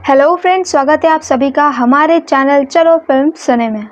Hello friends, स्वागत है आप सभी का हमारे चैनल चलो फिल्म सुने में।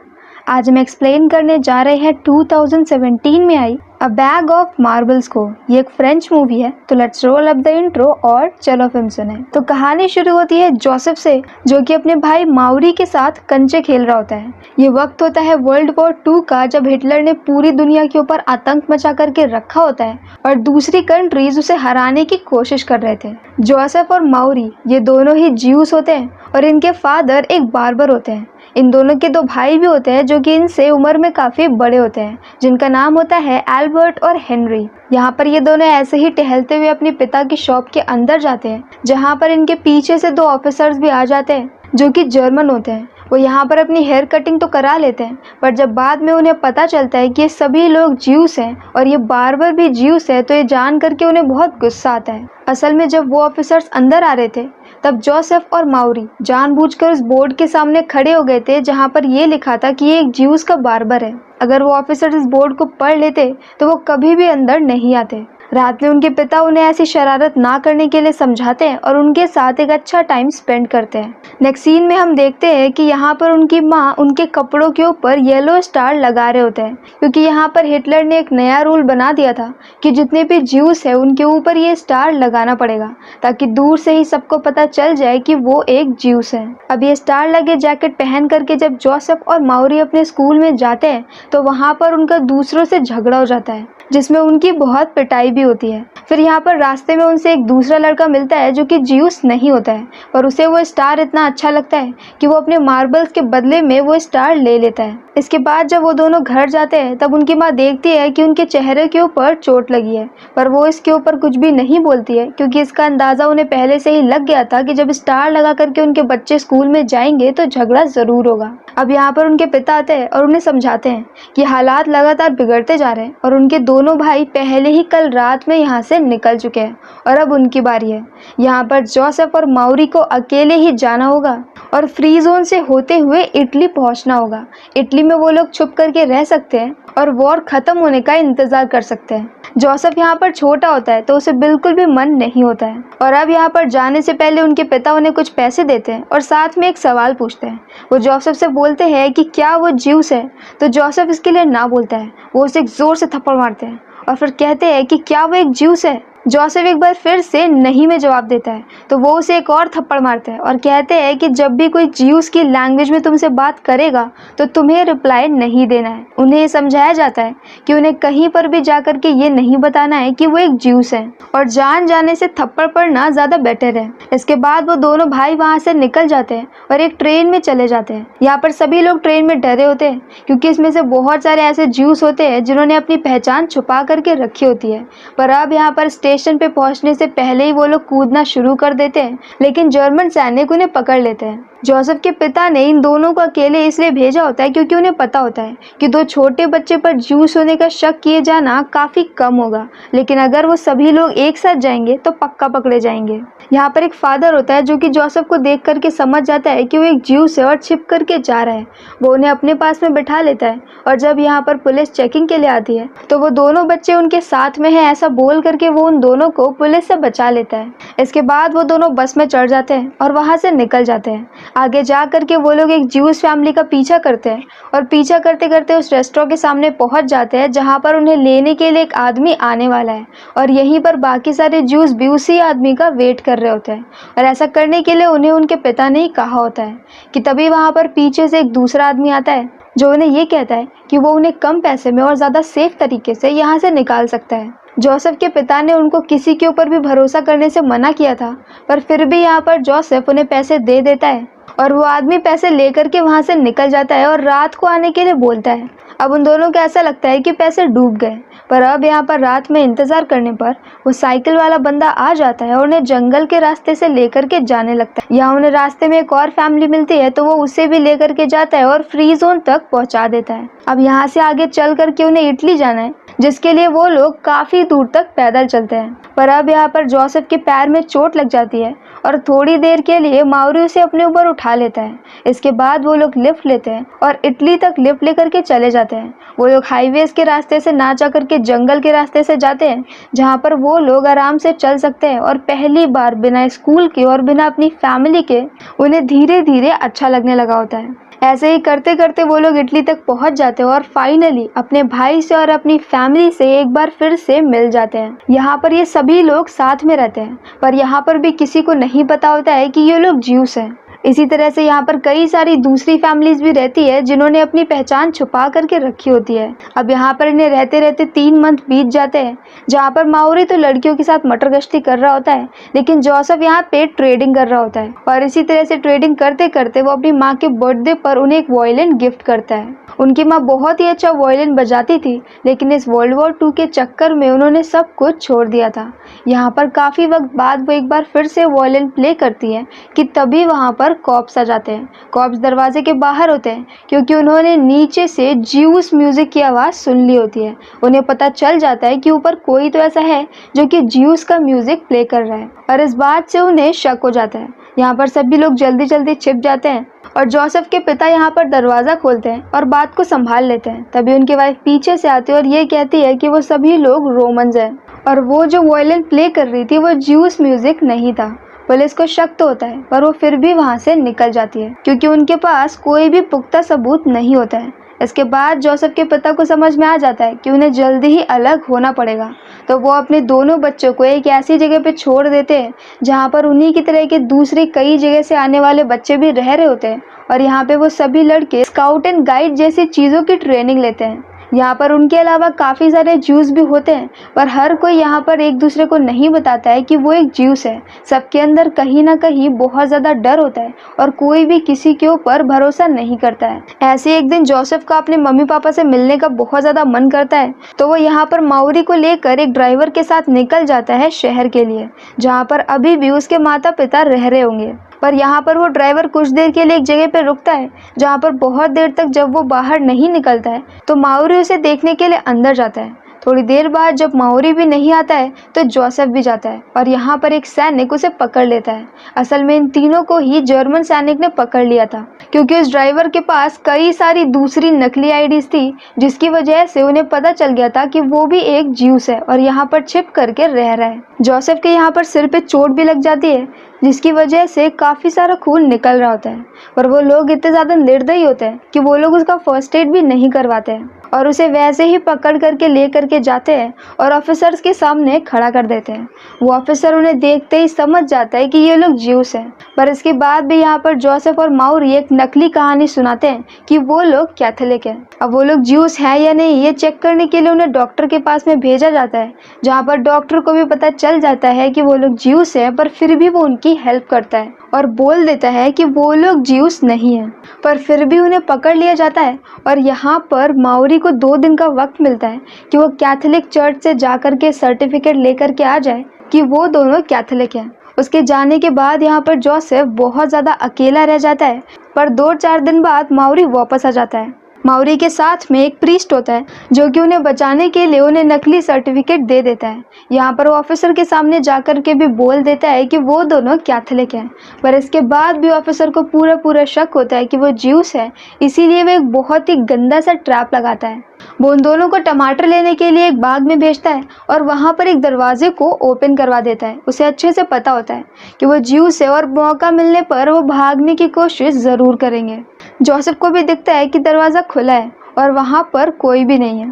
आज हम एक्सप्लेन करने जा रहे हैं 2017 में आई अ बैग ऑफ मार्बल्स को। ये एक फ्रेंच मूवी है। तो let's roll up the intro और चलो फिल्म सुने। तो कहानी शुरू होती है जोसेफ से, जो कि अपने भाई माउरी के साथ कंचे खेल रहा होता है। ये वक्त होता है वर्ल्ड वॉर 2 का, जब हिटलर ने पूरी दुनिया के ऊपर आतंक मचा करके रखा होता है और दूसरी कंट्रीज उसे हराने की कोशिश कर रहे थे। जोसेफ और माउरी ये दोनों ही ज्यूस होते हैं और इनके फादर एक बार्बर होते हैं। इन दोनों के दो भाई भी होते हैं जो कि इनसे उम्र में काफ़ी बड़े होते हैं, जिनका नाम होता है एल्बर्ट और हेनरी। यहाँ पर ये दोनों ऐसे ही टहलते हुए अपने पिता की शॉप के अंदर जाते हैं, जहाँ पर इनके पीछे से दो ऑफिसर्स भी आ जाते हैं जो कि जर्मन होते हैं। वो यहाँ पर अपनी हेयर कटिंग तो करा लेते हैं, पर जब बाद में उन्हें पता चलता है कि ये सभी लोग ज्यूस हैं और ये बार्बर भी ज्यूस है, तो ये जान करके उन्हें बहुत गुस्सा आता है। असल में जब वो ऑफिसर्स अंदर आ रहे थे, तब जोसेफ और माउरी जानबूझकर उस बोर्ड के सामने खड़े हो गए थे जहाँ पर ये लिखा था कि ये एक ज्यूस का बार्बर है। अगर वो ऑफिसर्स इस बोर्ड को पढ़ लेते तो वो कभी भी अंदर नहीं आते। रात में उनके पिता उन्हें ऐसी शरारत ना करने के लिए समझाते हैं और उनके साथ एक अच्छा टाइम स्पेंड करते हैं। नेक्स्ट सीन में हम देखते हैं कि यहाँ पर उनकी माँ उनके कपड़ों के ऊपर येलो स्टार लगा रहे होते हैं, क्योंकि यहाँ पर हिटलर ने एक नया रूल बना दिया था कि जितने भी ज्यूस है उनके ऊपर ये स्टार लगाना पड़ेगा, ताकि दूर से ही सबको पता चल जाए कि वो एक ज्यूस है। अब ये स्टार लगे जैकेट पहन करके जब जोसेफ और माउरी अपने स्कूल में जाते हैं, तो वहाँ पर उनका दूसरों से झगड़ा हो जाता है, जिसमें उनकी बहुत पिटाई भी होती है। फिर यहाँ पर रास्ते में उनसे एक दूसरा लड़का मिलता है जो कि ज्यूस नहीं होता है, और उसे वो स्टार इतना अच्छा लगता है कि वो अपने मार्बल्स के बदले में वो स्टार ले लेता है। इसके बाद जब वो दोनों घर जाते हैं, तब उनकी माँ देखती है कि उनके चेहरे के ऊपर चोट लगी है, पर वो इसके ऊपर कुछ भी नहीं बोलती है, क्योंकि इसका अंदाजा उन्हें पहले से ही लग गया था कि जब स्टार लगा करके उनके बच्चे स्कूल में जाएंगे तो झगड़ा जरूर होगा। अब यहाँ पर उनके पिता आते हैं और उन्हें समझाते हैं कि हालात लगातार बिगड़ते जा रहे हैं और उनके दोनों भाई पहले ही कल रात में यहाँ से निकल चुके हैं और अब उनकी बारी है। यहाँ पर जोसेफ और माउरी को अकेले ही जाना होगा और फ्री जोन से होते हुए इटली पहुँचना होगा। इटली में वो लोग छुप करके रह सकते हैं और वॉर खत्म होने का इंतजार कर सकते हैं। जोसेफ यहाँ पर छोटा होता है तो उसे बिल्कुल भी मन नहीं होता है, और अब यहाँ पर जाने से पहले उनके पिता उन्हें कुछ पैसे देते हैं और साथ में एक सवाल पूछते हैं। वो जोसेफ से बोलते हैं कि क्या वो ज्यूस है, तो जोसेफ इसके लिए ना बोलता है। वो उसे जोर से थप्पड़ मारते हैं और फिर कहते हैं कि क्या वो एक ज्यूस है। जोसेफ एक बार फिर से नहीं में जवाब देता है, तो वो उसे एक और थप्पड़ मारते हैं और कहते हैं कि जब भी कोई ज्यूस की लैंग्वेज में तुमसे बात करेगा तो तुम्हें रिप्लाई नहीं देना है। उन्हें ये समझाया जाता है कि उन्हें कहीं पर भी जाकर के ये नहीं बताना है कि वो एक ज्यूस है, और जान जाने से थप्पड़ पड़ना ज़्यादा बेटर है। इसके बाद वो दोनों भाई वहाँ से निकल जाते हैं और एक ट्रेन में चले जाते हैं। यहाँ पर सभी लोग ट्रेन में डरे होते हैं, क्योंकि इसमें से बहुत सारे ऐसे ज्यूस होते हैं जिन्होंने अपनी पहचान छुपा करके रखी होती है। पर अब यहाँ पर स्टेशन पे पहुंचने से पहले ही वो लोग कूदना शुरू कर देते हैं, लेकिन जर्मन सैनिक उन्हें पकड़ लेते हैं। जोसेफ के पिता ने इन दोनों को अकेले इसलिए भेजा होता है क्योंकि उन्हें पता होता है कि दो छोटे बच्चे पर ज्यूस होने का शक किए जाना काफ़ी कम होगा, लेकिन अगर वो सभी लोग एक साथ जाएंगे तो पक्का पकड़े जाएंगे। यहाँ पर एक फादर होता है जो कि जोसेफ को देख करके समझ जाता है कि वो एक ज्यूस है और छिप करके जा रहा है। वो उन्हें अपने पास में बिठा लेता है, और जब यहाँ पर पुलिस चेकिंग के लिए आती है तो वो दोनों बच्चे उनके साथ में हैं ऐसा बोल करके वो उन दोनों को पुलिस से बचा लेता है। इसके बाद वो दोनों बस में चढ़ जाते हैं और वहाँ से निकल जाते हैं। आगे जा करके वो लोग एक ज्यूस फैमिली का पीछा करते हैं और पीछा करते करते उस रेस्टोरेंट के सामने पहुंच जाते हैं जहां पर उन्हें लेने के लिए एक आदमी आने वाला है, और यहीं पर बाकी सारे ज्यूस भी उसी आदमी का वेट कर रहे होते हैं। और ऐसा करने के लिए उन्हें उनके पिता ने ही कहा होता है कि तभी वहाँ पर पीछे से एक दूसरा आदमी आता है जो उन्हें ये कहता है कि वो उन्हें कम पैसे में और ज़्यादा सेफ तरीके से यहाँ से निकाल सकता है। जोसेफ के पिता ने उनको किसी के ऊपर भी भरोसा करने से मना किया था, पर फिर भी यहाँ पर जोसेफ उन्हें पैसे दे देता है और वो आदमी पैसे लेकर के वहाँ से निकल जाता है और रात को आने के लिए बोलता है। अब उन दोनों को ऐसा लगता है कि पैसे डूब गए, पर अब यहाँ पर रात में इंतज़ार करने पर वो साइकिल वाला बंदा आ जाता है और उन्हें जंगल के रास्ते से लेकर के जाने लगता है। यहाँ उन्हें रास्ते में एक और फैमिली मिलती है, तो वो उसे भी लेकर के जाता है और फ्री जोन तक पहुँचा देता है। अब यहाँ से आगे चल करके उन्हें इटली जाना है, जिसके लिए वो लोग काफ़ी दूर तक पैदल चलते हैं। पर अब यहाँ पर जोसेफ के पैर में चोट लग जाती है और थोड़ी देर के लिए माउरी उसे अपने ऊपर उठा लेता है। इसके बाद वो लोग लिफ्ट लेते हैं और इटली तक लिफ्ट लेकर के चले जाते हैं। वो लोग हाईवेज के रास्ते से ना जा करके जंगल के रास्ते से जाते हैं, जहाँ पर वो लोग आराम से चल सकते हैं और पहली बार बिना स्कूल के और बिना अपनी फैमिली के उन्हें धीरे धीरे अच्छा लगने लगा होता है। ऐसे ही करते करते वो लोग इटली तक पहुंच जाते हैं और फाइनली अपने भाई से और अपनी फैमिली से एक बार फिर से मिल जाते हैं। यहाँ पर ये सभी लोग साथ में रहते हैं, पर यहाँ पर भी किसी को नहीं पता होता है कि ये लोग ज्यूस हैं। इसी तरह से यहाँ पर कई सारी दूसरी फैमिलीज भी रहती है जिन्होंने अपनी पहचान छुपा करके रखी होती है। अब यहाँ पर इन्हें रहते रहते 3 मंथ बीत जाते हैं, जहाँ पर माउरी तो लड़कियों के साथ मटर गश्ती कर रहा होता है, लेकिन जोसेफ यहाँ पे ट्रेडिंग कर रहा होता है। और इसी तरह से ट्रेडिंग करते करते वो अपनी माँ के बर्थडे पर उन्हें एक वायलिन गिफ्ट करता है। उनकी माँ बहुत ही अच्छा वायलिन बजाती थी, लेकिन इस वर्ल्ड वॉर 2 के चक्कर में उन्होंने सब कुछ छोड़ दिया था। यहाँ पर काफ़ी वक्त बाद वो एक बार फिर से वायलिन प्ले करती है कि तभी वहाँ पर कॉप्स आ जाते हैं। कॉप्स दरवाजे के बाहर होते हैं क्योंकि उन्होंने नीचे से ज्यूस म्यूजिक की आवाज़ सुन ली होती है। उन्हें पता चल जाता है कि ऊपर कोई तो ऐसा है जो कि ज्यूस का म्यूजिक प्ले कर रहा है, और इस बात से उन्हें शक हो जाता है। यहाँ पर सभी लोग जल्दी जल्दी छिप जाते हैं और जोसेफ के पिता यहाँ पर दरवाज़ा खोलते हैं और बात को संभाल लेते हैं। तभी उनकी वाइफ पीछे से आती है और ये कहती है कि वो सभी लोग रोमन्स हैं और वो जो वायलिन प्ले कर रही थी वो ज्यूस म्यूजिक नहीं था। पुलिस को शक तो होता है, पर वो फिर भी वहाँ से निकल जाती है क्योंकि उनके पास कोई भी पुख्ता सबूत नहीं होता है। इसके बाद जोसेफ के पिता को समझ में आ जाता है कि उन्हें जल्दी ही अलग होना पड़ेगा, तो वो अपने दोनों बच्चों को एक ऐसी जगह पे छोड़ देते हैं जहाँ पर उन्हीं की तरह के दूसरे कई जगह से आने वाले बच्चे भी रह रहे होते हैं। और यहाँ पे वो सभी लड़के स्काउट एंड गाइड जैसी चीज़ों की ट्रेनिंग लेते हैं। यहाँ पर उनके अलावा काफ़ी सारे ज्यूस भी होते हैं, पर हर कोई यहाँ पर एक दूसरे को नहीं बताता है कि वो एक ज्यूस है। सबके अंदर कहीं ना कहीं बहुत ज़्यादा डर होता है और कोई भी किसी के ऊपर भरोसा नहीं करता है। ऐसे एक दिन जोसेफ का अपने मम्मी पापा से मिलने का बहुत ज़्यादा मन करता है, तो वो यहाँ पर माउरी को लेकर एक ड्राइवर के साथ निकल जाता है शहर के लिए, जहाँ पर अभी भी उसके माता पिता रह रहे होंगे। पर यहाँ पर वो ड्राइवर कुछ देर के लिए एक जगह पर रुकता है, जहाँ पर बहुत देर तक जब वो बाहर नहीं निकलता है तो माउरी उसे देखने के लिए अंदर जाता है। थोड़ी देर बाद जब माउरी भी नहीं आता है तो जोसेफ भी जाता है और यहाँ पर एक सैनिक उसे पकड़ लेता है। असल में इन तीनों को ही जर्मन सैनिक ने पकड़ लिया था क्योंकि उस ड्राइवर के पास कई सारी दूसरी नकली आईडीज थी, जिसकी वजह से उन्हें पता चल गया था कि वो भी एक ज्यूस है और यहाँ पर छिप करके रह रहा है। जोसेफ के यहाँ पर सिर पे चोट भी लग जाती है, जिसकी वजह से काफ़ी सारा खून निकल रहा होता है, पर वो लोग इतने ज़्यादा निर्दयी होते हैं कि वो लोग उसका फर्स्ट एड भी नहीं करवाते हैं और उसे वैसे ही पकड़ करके ले करके जाते हैं और ऑफिसर्स के सामने खड़ा कर देते हैं। वो ऑफिसर उन्हें देखते ही समझ जाता है कि ये लोग ज्यूस हैं, पर इसके बाद भी यहाँ पर जोसेफ और माउरी एक नकली कहानी सुनाते हैं कि वो लोग कैथोलिक हैं। अब वो लोग ज्यूस हैं या नहीं ये चेक करने के लिए उन्हें डॉक्टर के पास में भेजा जाता है, जहाँ पर डॉक्टर को भी पता चल जाता है कि वो लोग ज्यूस हैं, पर फिर भी वो उनकी हेल्प करता है और बोल देता है कि वो लोग ज्यूस नहीं हैं। पर फिर भी उन्हें पकड़ लिया जाता है और यहाँ पर माउरी को 2 दिन का वक्त मिलता है कि वो कैथोलिक चर्च से जाकर के सर्टिफिकेट लेकर के आ जाए कि वो दोनों कैथोलिक हैं। उसके जाने के बाद यहाँ पर जोसेफ बहुत ज़्यादा अकेला रह जाता है, पर 2-4 दिन बाद माउरी वापस आ जाता है। माउरी के साथ में एक प्रीस्ट होता है जो कि उन्हें बचाने के लिए उन्हें नकली सर्टिफिकेट दे देता है। यहाँ पर वो ऑफिसर के सामने जाकर के भी बोल देता है कि वो दोनों कैथोलिक हैं, पर इसके बाद भी ऑफिसर को पूरा शक होता है कि वो ज्यूस है, इसीलिए वो एक बहुत ही गंदा सा ट्रैप लगाता है। वो उन दोनों को टमाटर लेने के लिए एक बाग में भेजता है और वहाँ पर एक दरवाजे को ओपन करवा देता है। उसे अच्छे से पता होता है कि वो ज्यूस है और मौका मिलने पर वो भागने की कोशिश ज़रूर करेंगे। जोसेफ को भी दिखता है कि दरवाज़ा खुला है और वहाँ पर कोई भी नहीं है,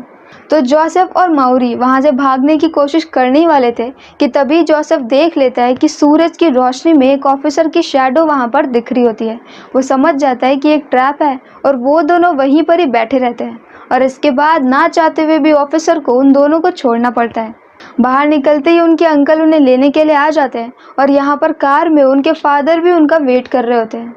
तो जोसेफ और माउरी वहाँ से भागने की कोशिश करने ही वाले थे कि तभी जोसेफ देख लेता है कि सूरज की रोशनी में एक ऑफिसर की शैडो वहाँ पर दिख रही होती है। वो समझ जाता है कि एक ट्रैप है और वो दोनों वहीं पर ही बैठे रहते हैं और इसके बाद ना चाहते हुए भी ऑफिसर को उन दोनों को छोड़ना पड़ता है। बाहर निकलते ही उनके अंकल उन्हें लेने के लिए आ जाते हैं और यहाँ पर कार में उनके फादर भी उनका वेट कर रहे होते हैं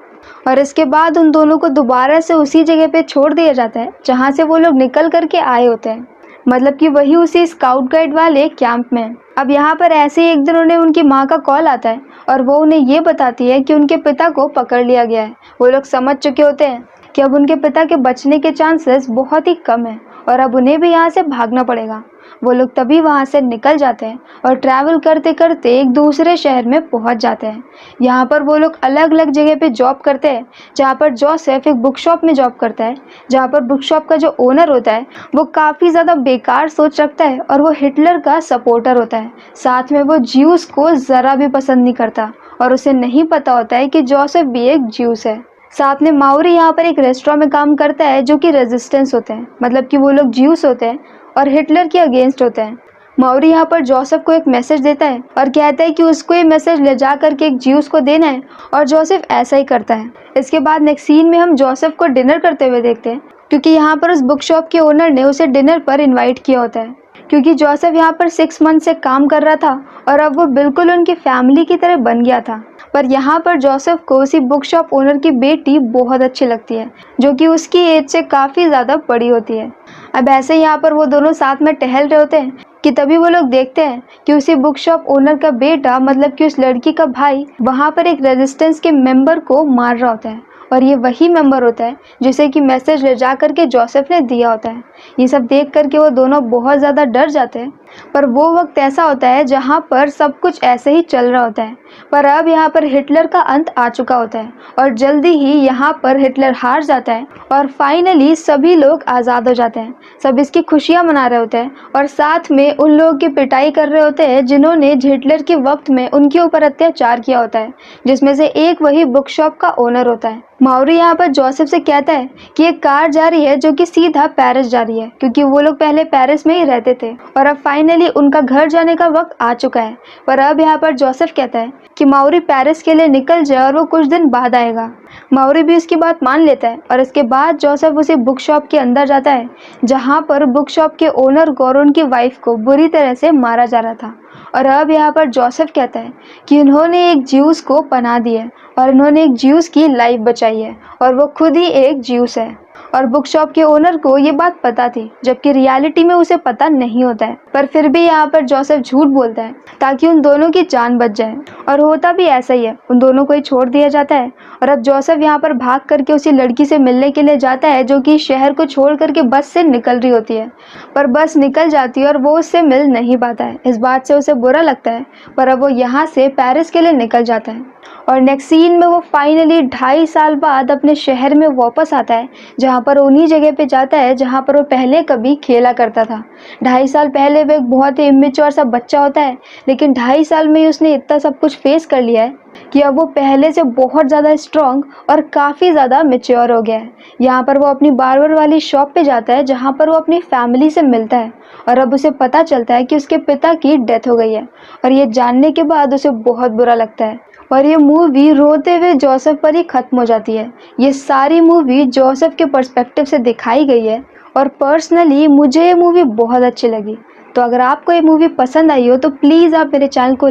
और इसके बाद उन दोनों को दोबारा से उसी जगह पे छोड़ दिया जाता है जहाँ से वो लोग निकल करके आए होते हैं, मतलब कि वही उसी स्काउट गाइड वाले कैंप में। अब यहाँ पर ऐसे ही एक दिन उन्हें उनकी माँ का कॉल आता है और वो उन्हें ये बताती है कि उनके पिता को पकड़ लिया गया है। वो लोग समझ चुके होते हैं कि अब उनके पिता के बचने के चांसेस बहुत ही कम है और अब उन्हें भी यहाँ से भागना पड़ेगा। वो लोग तभी वहाँ से निकल जाते हैं और ट्रैवल करते करते एक दूसरे शहर में पहुँच जाते हैं। यहाँ पर वो लोग अलग अलग जगह पे जॉब करते हैं, जहाँ पर जोसेफ एक बुक शॉप में जॉब करता है, जहाँ पर बुक शॉप का जो ओनर होता है वो काफ़ी ज़्यादा बेकार सोच रखता है और वो हिटलर का सपोर्टर होता है। साथ में वो ज्यूस को ज़रा भी पसंद नहीं करता और उसे नहीं पता होता है कि जोसेफ भी एक ज्यूस है। साथ में माउरी यहाँ पर एक रेस्टोरेंट में काम करता है जो कि रेजिस्टेंस होते हैं, मतलब कि वो लोग ज्यूस होते हैं और हिटलर के अगेंस्ट होते हैं। माउरी यहाँ पर जोसेफ को एक मैसेज देता है और कहता है कि उसको ये मैसेज ले जा करके एक ज्यूस को देना है और जोसेफ ऐसा ही करता है। इसके बाद नेक्स्ट सीन में हम जोसेफ को डिनर करते हुए देखते हैं, क्योंकि यहाँ पर उस बुक शॉप के ओनर ने उसे डिनर पर इन्वाइट किया होता है। क्योंकि जोसेफ यहाँ पर 6 मंथ से काम कर रहा था और अब वो बिल्कुल उनकी फैमिली की तरह बन गया था। पर यहाँ पर जोसेफ को उसी बुक शॉप ओनर की बेटी बहुत अच्छी लगती है, जो कि उसकी एज से काफ़ी ज़्यादा बड़ी होती है। अब ऐसे यहाँ पर वो दोनों साथ में टहल रहे होते हैं कि तभी वो लोग देखते हैं कि उसी बुक शॉप ओनर का बेटा, मतलब कि उस लड़की का भाई, वहाँ पर एक रेजिस्टेंस के मेंबर को मार रहा होता है और ये वही मेंबर होता है जिसे कि मैसेज ले जा करके जोसेफ ने दिया होता है। ये सब देख करके वो दोनों बहुत ज़्यादा डर जाते हैं। पर वो वक्त ऐसा होता है जहाँ पर सब कुछ ऐसे ही चल रहा होता है, पर अब यहाँ पर हिटलर का अंत आ चुका होता है और जल्दी ही यहाँ पर हिटलर हार जाता है और फाइनली सभी लोग आज़ाद हो जाते हैं। सब इसकी खुशियाँ मना रहे होते हैं और साथ में उन लोगों की पिटाई कर रहे होते हैं जिन्होंने हिटलर के वक्त में उनके ऊपर अत्याचार किया होता है, जिसमें से एक वही बुक शॉप का ओनर होता है। माउरी यहाँ पर जोसेफ से कहता है कि एक कार जा रही है जो कि सीधा पेरिस जा रही है, क्योंकि वो लोग पहले पेरिस में ही रहते थे और अब फाइनली उनका घर जाने का वक्त आ चुका है। पर अब यहाँ पर जोसेफ कहता है कि माउरी पेरिस के लिए निकल जाए और वो कुछ दिन बाद आएगा। माउरी भी उसकी बात मान लेता है और इसके बाद जोसेफ उसी बुक शॉप के अंदर जाता है जहाँ पर बुक शॉप के ओनर को और उनकी वाइफ को बुरी तरह से मारा जा रहा था। और अब यहाँ पर जोसेफ कहता है कि उन्होंने एक ज्यूस को पनाह दी है और उन्होंने एक ज्यूस की लाइफ बचाई है और वो खुद ही एक ज्यूस है। और बुक शॉप के ओनर को ये बात पता थी, जबकि रियलिटी में उसे पता नहीं होता है। पर फिर भी यहाँ पर जोसेफ झूठ बोलता है ताकि उन दोनों की जान बच जाए और होता भी ऐसा ही है। उन दोनों को ही छोड़ दिया जाता है और अब जोसेफ यहाँ पर भाग करके उसी लड़की से मिलने के लिए जाता है जो कि शहर को छोड़ करके बस से निकल रही होती है। पर बस निकल जाती है और वो उससे मिल नहीं पाता है। इस बात से उसे बुरा लगता है, पर अब वो यहाँ से पेरिस के लिए निकल जाता है। और नेक्स्ट सीन में वो फाइनली 2.5 साल बाद अपने शहर में वापस आता है, जहाँ पर उन्हीं जगह पे जाता है जहाँ पर वो पहले कभी खेला करता था। 2.5 साल पहले वो एक बहुत ही इमेच्योर सा बच्चा होता है, लेकिन 2.5 साल में ही उसने इतना सब कुछ फेस कर लिया है कि अब वो पहले से बहुत ज़्यादा स्ट्रॉन्ग और काफ़ी ज़्यादा मैच्योर हो गया है। यहाँ पर वो अपनी बार्बर वाली शॉप पे जाता है जहाँ पर वो अपनी फैमिली से मिलता है और अब उसे पता चलता है कि उसके पिता की डेथ हो गई है और ये जानने के बाद उसे बहुत बुरा लगता है और ये मूवी रोते हुए जोसेफ पर ही ख़त्म हो जाती है। ये सारी मूवी जोसेफ के पर्सपेक्टिव से दिखाई गई है और पर्सनली मुझे ये मूवी बहुत अच्छी लगी। तो अगर आपको ये मूवी पसंद आई हो तो प्लीज़ आप मेरे चैनल को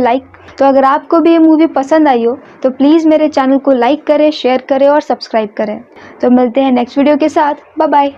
अगर आपको भी ये मूवी पसंद आई हो तो प्लीज़ मेरे चैनल को लाइक करें, शेयर करें और सब्सक्राइब करें। तो मिलते हैं नेक्स्ट वीडियो के साथ। Bye bye.